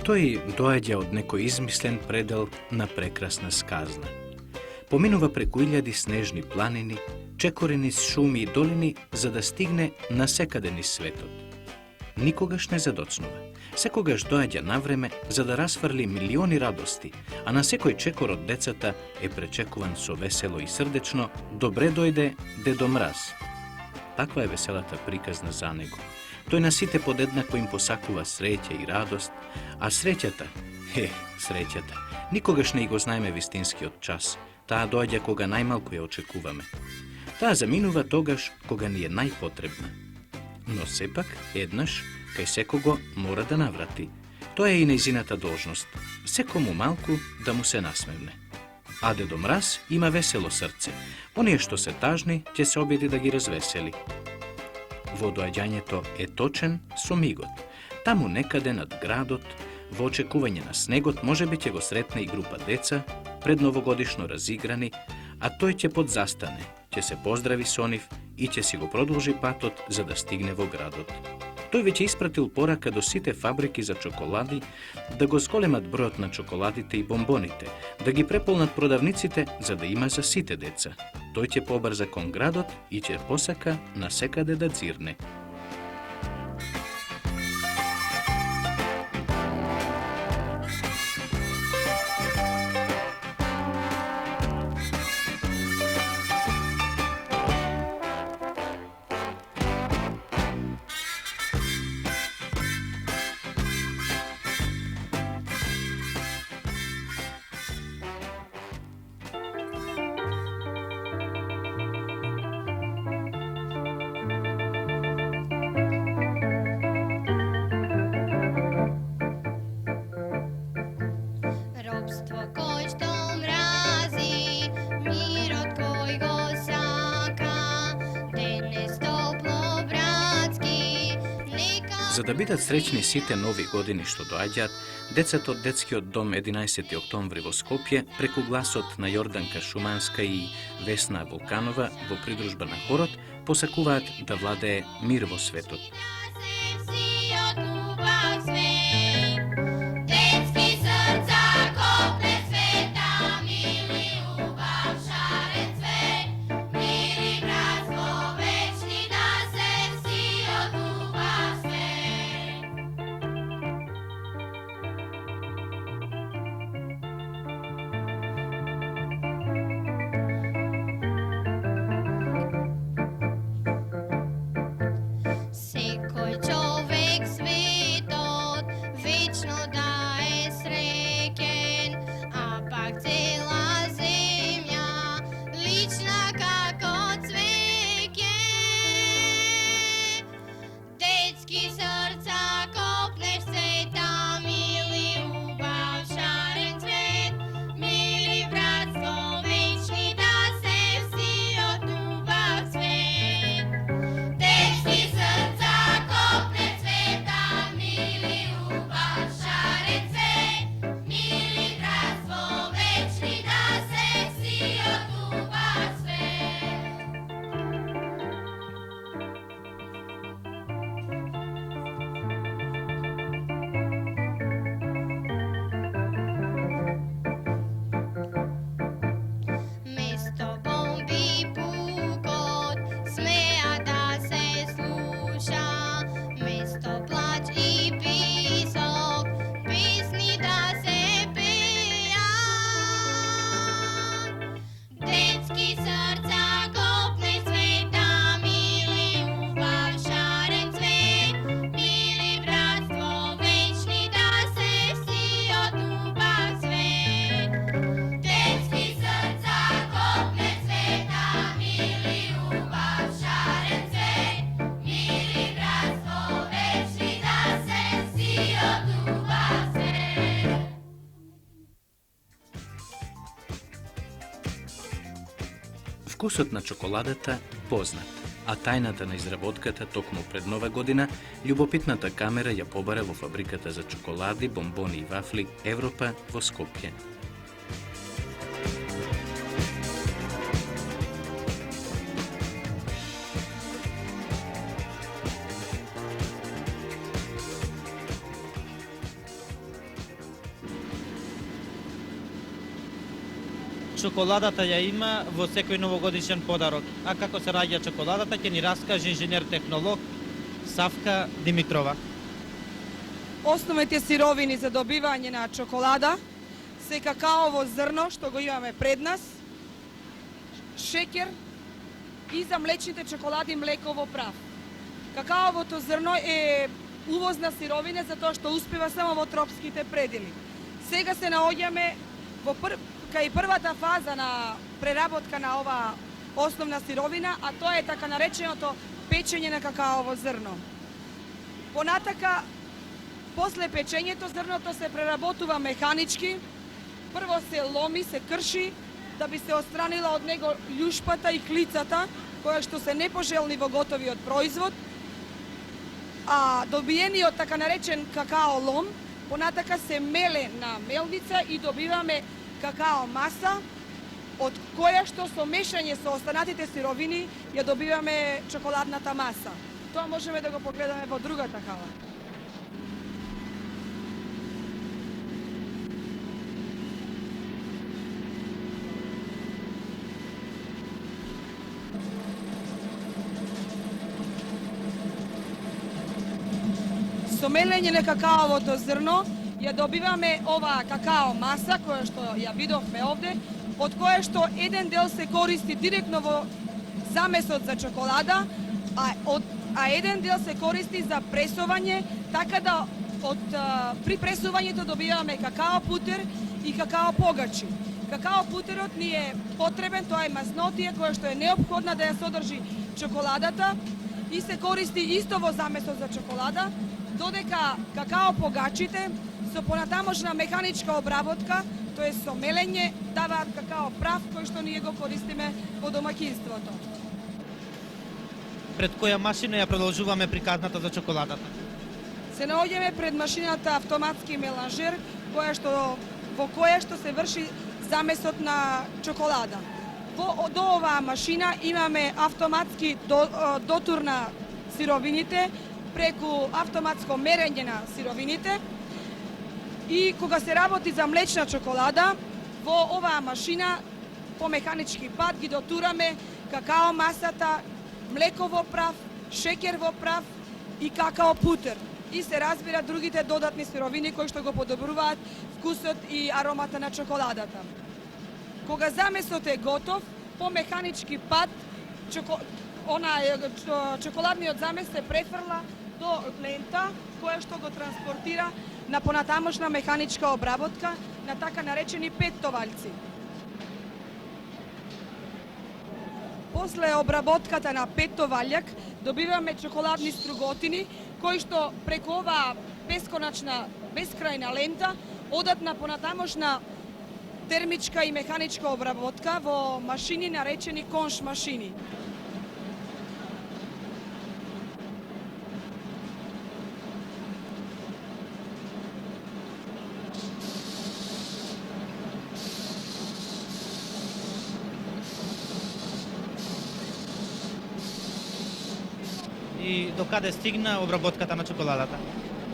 Тој доаѓа од некој измислен предел на прекрасна сказна. Поминува преку илјади снежни планини, чекори низ шуми и долини, за да стигне насекаде низ светот. Никогаш не задоцнува. Секогаш доаѓа навреме за да расфрли милиони радости, а на секој чекор од децата е пречекуван со весело и срдечно "Добре дојде, Дедо Мраз". Таква е веселата приказна за него. Тој на сите подеднакво им посакува среќа и радост, а среќата, среќата, никогаш не го знаеме вистинскиот час. Таа доаѓа кога најмалку ја очекуваме. Таа заминува тогаш кога ни е најпотребна. Но сепак, еднаш, кај секого мора да наврати. Тоа е и нејзината должност, секому малку да му се насмевне. А Дедо Мраз има весело срце. Оние што се тажни, ќе се обиди да ги развесели. Во доаѓањето е точен со мигот. Таму некаде над градот, во очекување на снегот, можеби ќе го сретне и група деца, предновогодишно разиграни, а тој ќе подзастане, ќе се поздрави со нив и ќе си го продолжи патот за да стигне во градот. Тој веќе испратил порака до сите фабрики за чоколади да го зголемат бројот на чоколадите и бомбоните, да ги преполнат продавниците за да има за сите деца. Тој ќе побрза кон градот и ќе посака насекаде да дзирне. За да бидат среќни сите нови години што доаѓаат, децата од детскиот дом 11. октомври во Скопје, преку гласот на Јорданка Шуманска и Весна Вулканова во придружба на хорот, посакуваат да владее мир во светот. Вкусот на чоколадата познат, а тајната на изработката токму пред нова година, љубопитната камера ја побара во фабриката за чоколади, бомбони и вафли Европа во Скопје. Чоколадата ја има во секој новогодишен подарок. А како се раѓа чоколадата ќе ни раскаже инженер-технолог Савка Димитрова. Основните сировини за добивање на чоколада се какаово зрно, што го имаме пред нас, шеќер и за млечните чоколади млеково прав. Какаовото зрно е увозна сировина затоа што успева само во тропските предели. Сега се наоѓаме кај првата фаза на преработка на ова основна сировина, а тоа е така нареченото печење на какаово зрно. Понатака, после печењето, зрното се преработува механички. Прво се ломи, се крши, да би се отстранила од него љушпата и клицата, која што се непожелни во готовиот производ. А добиениот така наречен какао лом, понатака се меле на мелница и добиваме какао маса, од која што со мешање со останатите сировини ја добиваме чоколадната маса. Тоа можеме да го погледаме во другата хала. Со мелење на какаовото зрно ја добиваме ова какао маса, која што ја видовме овде, од која што еден дел се користи директно во замесот за чоколада, а еден дел се користи за пресување, така да при пресувањето добиваме какао путер и какао погачи. Какао путерот ни е потребен, тоа е мазнотија која што е неопходна да ја содржи чоколадата и се користи исто во замесот за чоколада, додека какао погачите со понатамошна механичка обработка, тоа е со мелење, даваат какао прав кој што ние го користиме во домаќинството. Пред која машина ја продолжуваме приказната за чоколадата? Се наоѓаме пред машината автоматски меланжер, во која што се врши замесот на чоколада. До оваа машина имаме автоматски дотур на сировините, преку автоматско мерење на сировините, и кога се работи за млечна чоколада, во оваа машина по механички пат ги дотураме какао масата, млеко во прав, шеќер во прав и какао путер. И се разбира другите додатни сировини кои што го подобруваат вкусот и аромата на чоколадата. Кога замесот е готов, по механички пат чоколадниот замес се префрла до лента која што го транспортира на понатамошна механичка обработка на така наречени петтоваљци. После обработката на петтоваљак добиваме чоколадни струготини кои што преку оваа бесконачна, бескрајна лента одат на понатамошна термичка и механичка обработка во машини наречени конш машини. И до каде стигна обработката на чоколадата?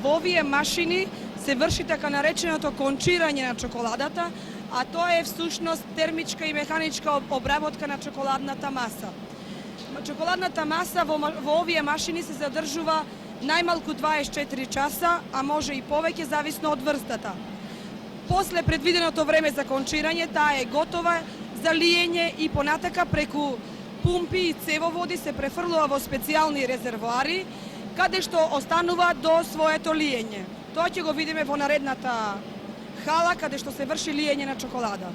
Во овие машини се врши така нареченото кончирање на чоколадата, а тоа е всушност термичка и механичка обработка на чоколадната маса. Чоколадната маса во овие машини се задржува најмалку 24 часа, а може и повеќе зависно од врстата. После предвиденото време за кончирање, таа е готова за лиење и понатака преку пумпи и цевоводи се префрлува во специјални резервоари, каде што останува до своето лиење. Тоа ќе го видиме во наредната хала, каде што се врши лиење на чоколада.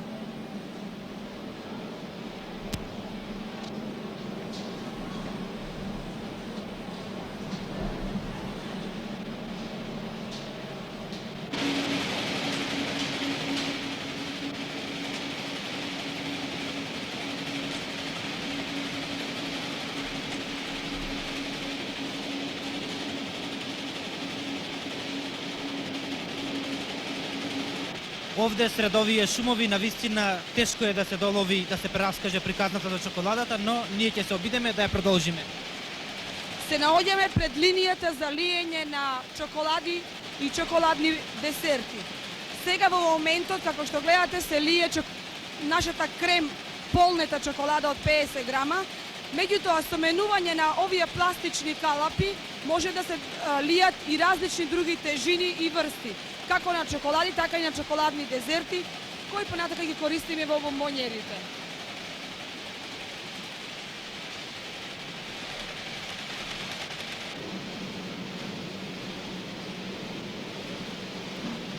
Ovde сред овие шумови навистина тешко е да се долови, да се прераскаже приказната за чоколадата, но ние ќе се обидеме да ја продолжиме. Се наоѓаме пред линијата за лиење на чоколади и чоколадни десерти. Сега во моментот, како што гледате, се лие нашата крем полнета чоколада од 50 грама. Меѓутоа, со менување на овие пластични калапи може да се лијат и различни други тежини и врсти, како на чоколади, така и на чоколадни дезерти, кои понатака ги користиме во бомбонјерите.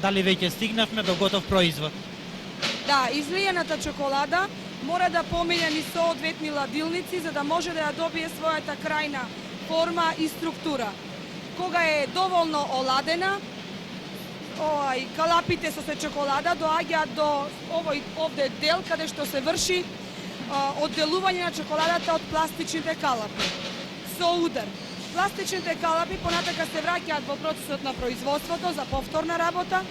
Дали веќе стигнавме до готов производ? Да, излијаната чоколада мора да помине низ соодветни ладилници за да може да ја добие својата крајна форма и структура. Кога е доволно оладена, калапите со чоколада доаѓаат до овде дел каде што се врши одделување на чоколадата од пластичните калапи. Со удар. Пластичните калапи понатака се враќаат во процесот на производството за повторна работа,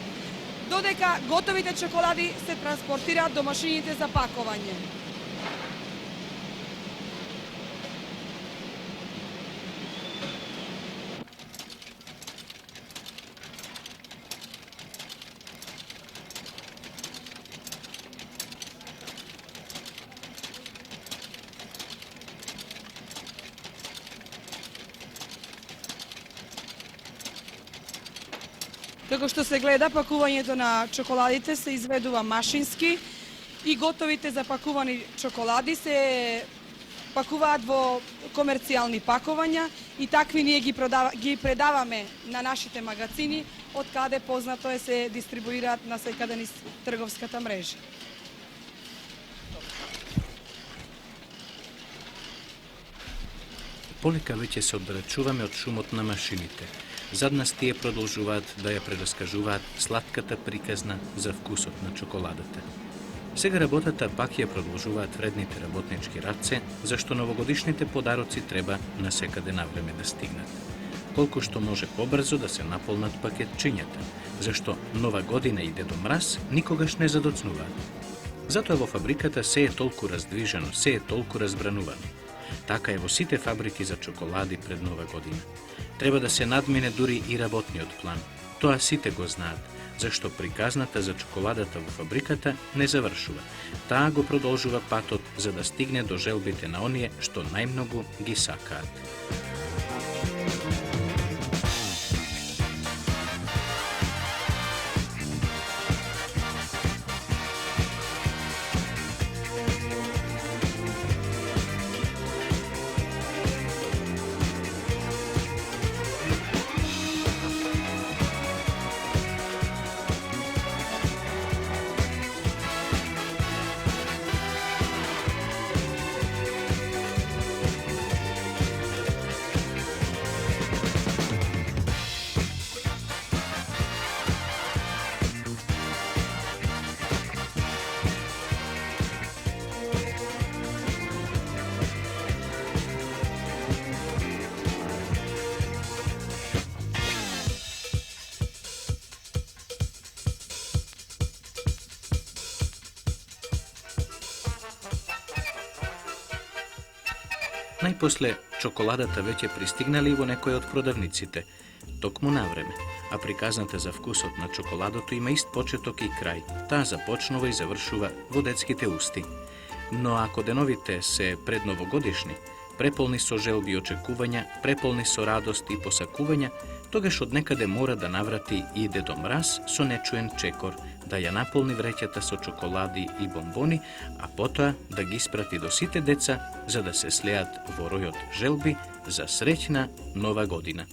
додека готовите чоколади се транспортираат до машините за пакување. Како што се гледа, пакувањето на чоколадите се изведува машински и готовите запакувани чоколади се пакуваат во комерцијални пакувања и такви ние ги предаваме на нашите магазини, од каде познато е се дистрибуираат на секаде низ трговската мрежа. Полека веќе се оддалечуваме од шумот на машините. Зад нас тие продолжуваат да ја прераскажуваат сладката приказна за вкусот на чоколадата. Сега работата пак ја продолжуваат вредните работнички раце, зашто новогодишните подароци треба насекаде навреме да стигнат. Колку што може побрзо да се наполнат пакетчињата, зашто нова година и Дедо Мраз никогаш не задоцнуваат. Затоа во фабриката се е толку раздвижено, се е толку разбранувано. Така е во сите фабрики за чоколади пред нова година. Треба да се надмине дури и работниот план. Тоа сите го знаат, зашто приказната за чоколадата во фабриката не завршува. Таа го продолжува патот за да стигне до желбите на оние што најмногу ги сакаат. Најпосле, чоколадата веќе пристигнали во некој од продавниците, токму навреме, а приказната за вкусот на чоколадото има ист почеток и крај. Таа започнува и завршува во детските усти. Но ако деновите се предновогодишни, преполни со желби и очекувања, преполни со радост и посакувања, тогаш од некаде мора да наврати и Дедо Мраз со нечуен чекор, да ја наполни вреќата со чоколади и бомбони, а потоа да ги испрати до сите деца за да се слеат во ројот желби за среќна нова година.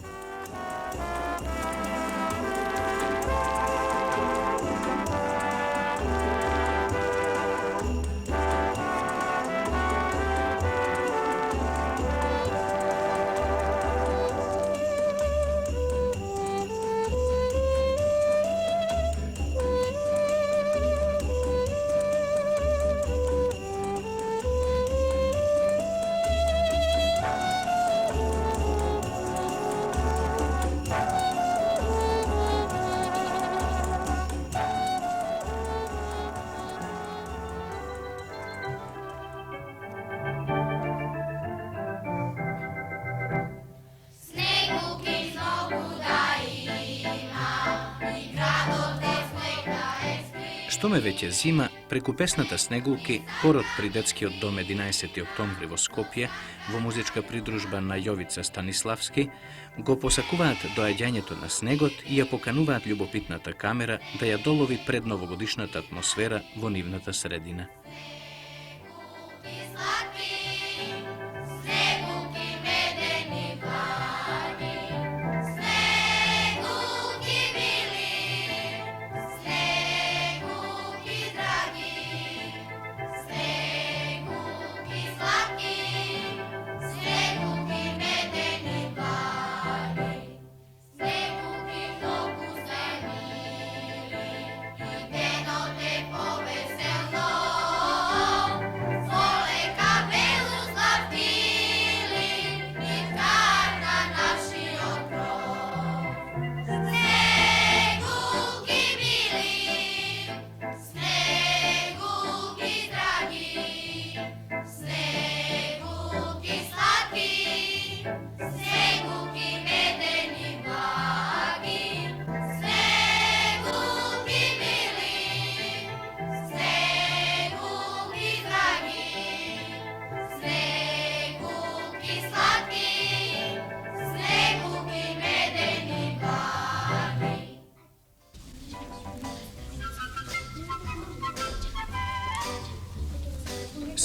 Штоме веќе зима, преку песната Снегулки, хорот при детскиот дом 11. октомври во Скопје, во музичка придружба на Јовица Станиславски, го посакуваат доаѓањето на снегот и ја покануваат љубопитната камера да ја долови пред новогодишната атмосфера во нивната средина.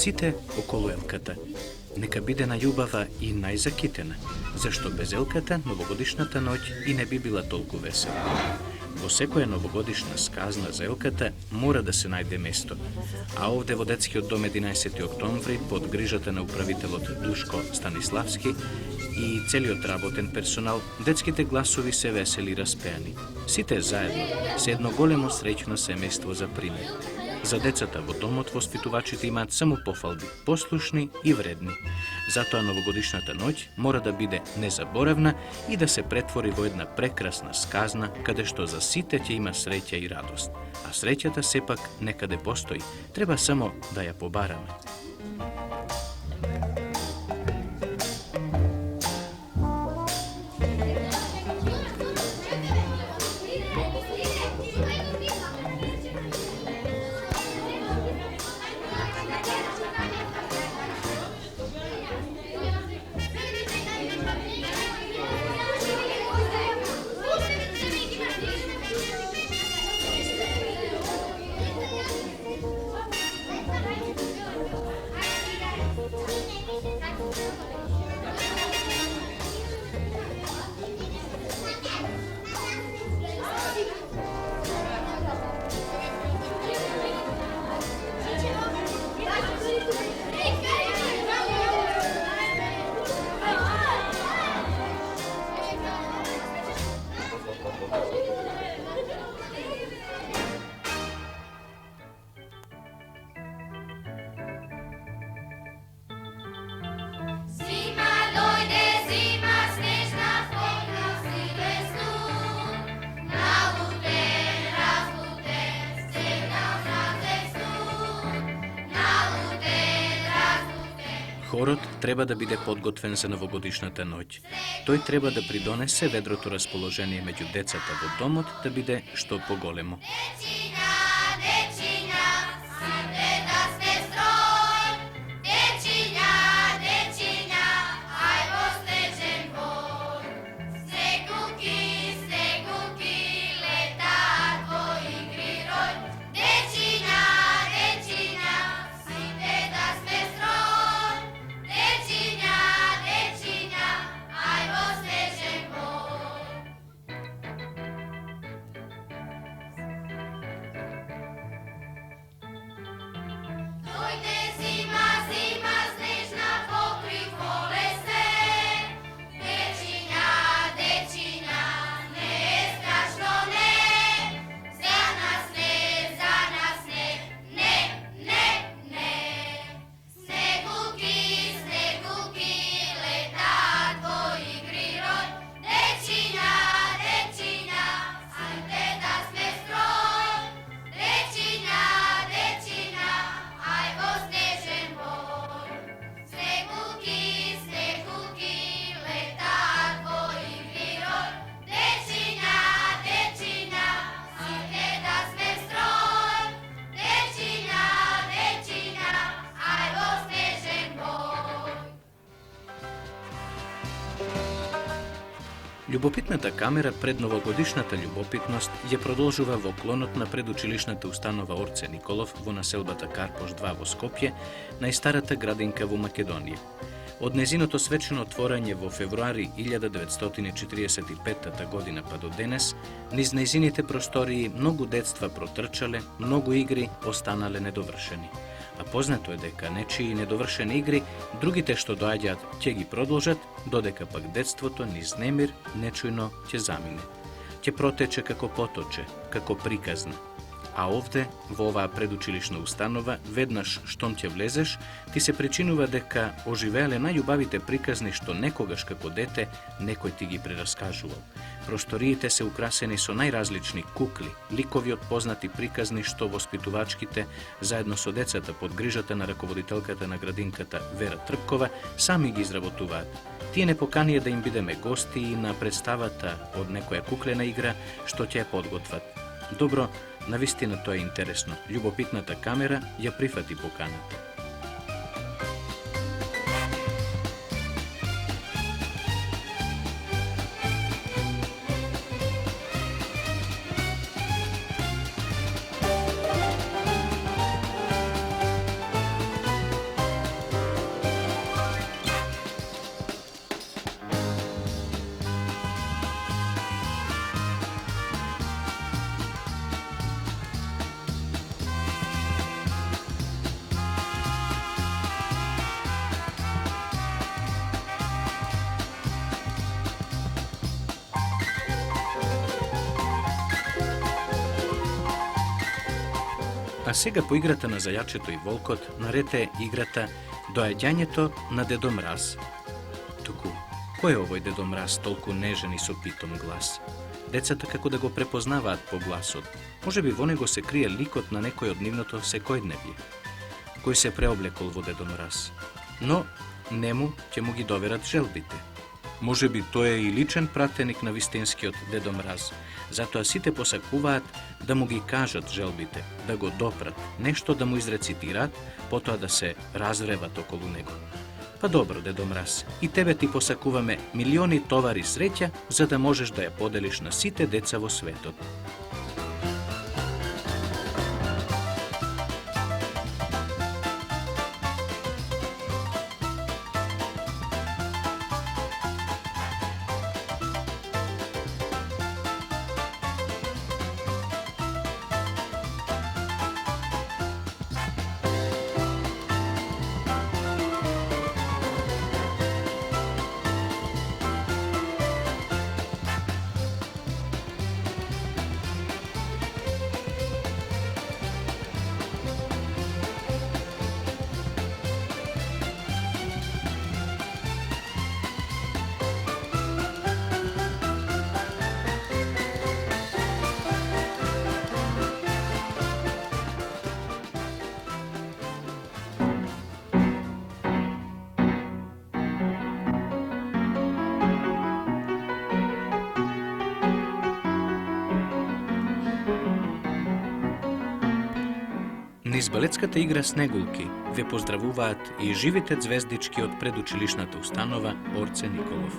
Сите околу елката. Нека биде најубава и најзакитена, зашто без елката новогодишната ноќ и не би била толку весела. Во секоја новогодишна сказна за елката мора да се најде место, а овде во детскиот дом 11. октомври под грижата на управителот Душко Станиславски и целиот работен персонал, детските гласови се весели и распеани. Сите заедно се едно големо среќно семејство за пример. За децата во домот воспитувачите имаат само пофалби, послушни и вредни. Затоа новогодишната ноќ мора да биде незаборавна и да се претвори во една прекрасна сказна, каде што за сите ќе има среќа и радост. А среќата сепак некаде постои, треба само да ја побараме. Хорот треба да биде подготвен за новогодишната ноќ. Тој треба да придонесе ведрото расположение меѓу децата во домот да биде што поголемо. Љубопитната камера пред новогодишната љубопитност ја продолжува во клонот на предучилишната установа Орце Николов во населбата Карпош 2 во Скопје, најстарата градинка во Македонија. Од незиното свечено отворање во февруари 1945 година па до денес, низ незините простории многу детства протрчале, многу игри останале недовршени. А познато е дека нечии недовршени игри, другите што доаѓаат ќе ги продолжат, додека пак детството низ немир нечујно ќе замине. Ќе протече како поточе, како приказна. А овде, во оваа предучилишна установа, веднаш штом ќе влезеш, ти се причинува дека оживеале најубавите приказни што некогаш како дете некој ти ги прераскажувал. Просториите се украсени со најразлични кукли, ликови од познати приказни што воспитувачките, заедно со децата под грижата на раководителката на градинката Вера Трпкова, сами ги изработуваат. Тие не поканија да им бидеме гости и на представата од некоја куклена игра што ќе ја подготват. Добро, навистина тоа е интересно. Љубопитната камера ја прифати поканата. А сега по играта на зајачето и волкот, нарете играта доаѓањето на Дедо Мраз. Туку, кој е овој Дедо Мраз толку нежен и со питом глас? Децата како да го препознаваат по гласот. Може би во него се крие ликот на некој од нивното секојдневје, кој се преоблекол во Дедо Мраз. Но нему ќе му ги доверат желбите. Може би тој е и личен пратеник на вистинскиот Дедо Мраз. Затоа сите посакуваат да му ги кажат желбите, да го допрат, нешто да му изрецитираат, потоа да се развреват околу него. Па добро, Дедо Мраз, и тебе ти посакуваме милиони товари среќа, за да можеш да ја поделиш на сите деца во светот. Низ балетската игра Снегулки ве поздравуваат и живите звездички од предучилишната установа Орце Николов.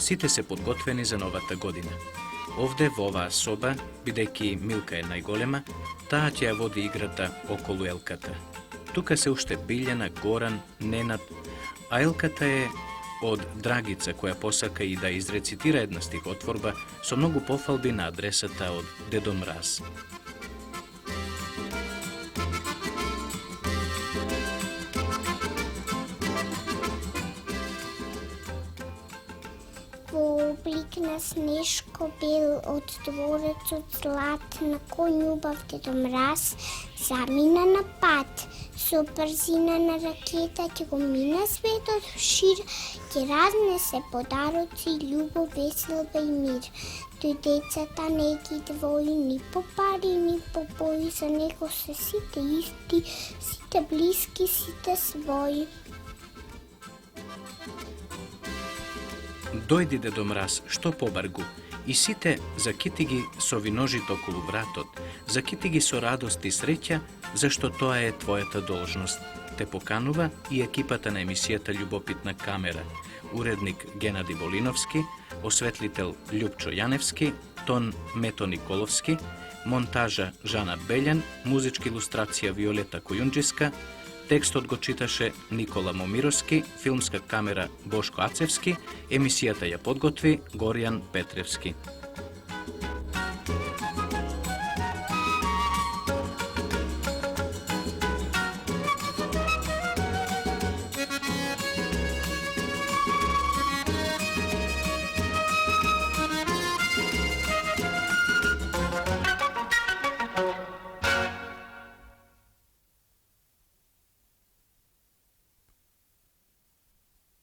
Сите се подготвени за новата година. Овде во оваа соба, бидејќи Милка е најголема, таа ќе ја води играта околу елката. Тука се уште Билјана, Горан, Ненад, а елката е од Драгица, која посака и да изрецитира една стихотворба со многу пофалби на адресата од Дедо Мраз. Во облик на Снешко бел од дворецот злат, на кој љубав Дедо Мраз замина на пат. Со брзина на ракета ќе го мина светот шир, ќе разнесе подароци, љубов, веселба и мир. Тој децата не ги двои ни по пари, ни по бои, за него се сите исти, сите блиски, сите своји. Дојди Дедо Мраз, што побаргу, и сите закити ги со виножит околу вратот, закити ги со радост и среќа, зашто тоа е твојата должност. Те поканува и екипата на емисијата Љубопитна камера, уредник Генади Волиновски, осветлител Љупчо Јаневски, тон Мето Николовски, монтажа Жана Белјан, музичка илустрација Виолета Којунџиска, текстот го читаше Никола Момировски, филмска камера Бошко Ацевски, емисијата ја подготви Горијан Петревски.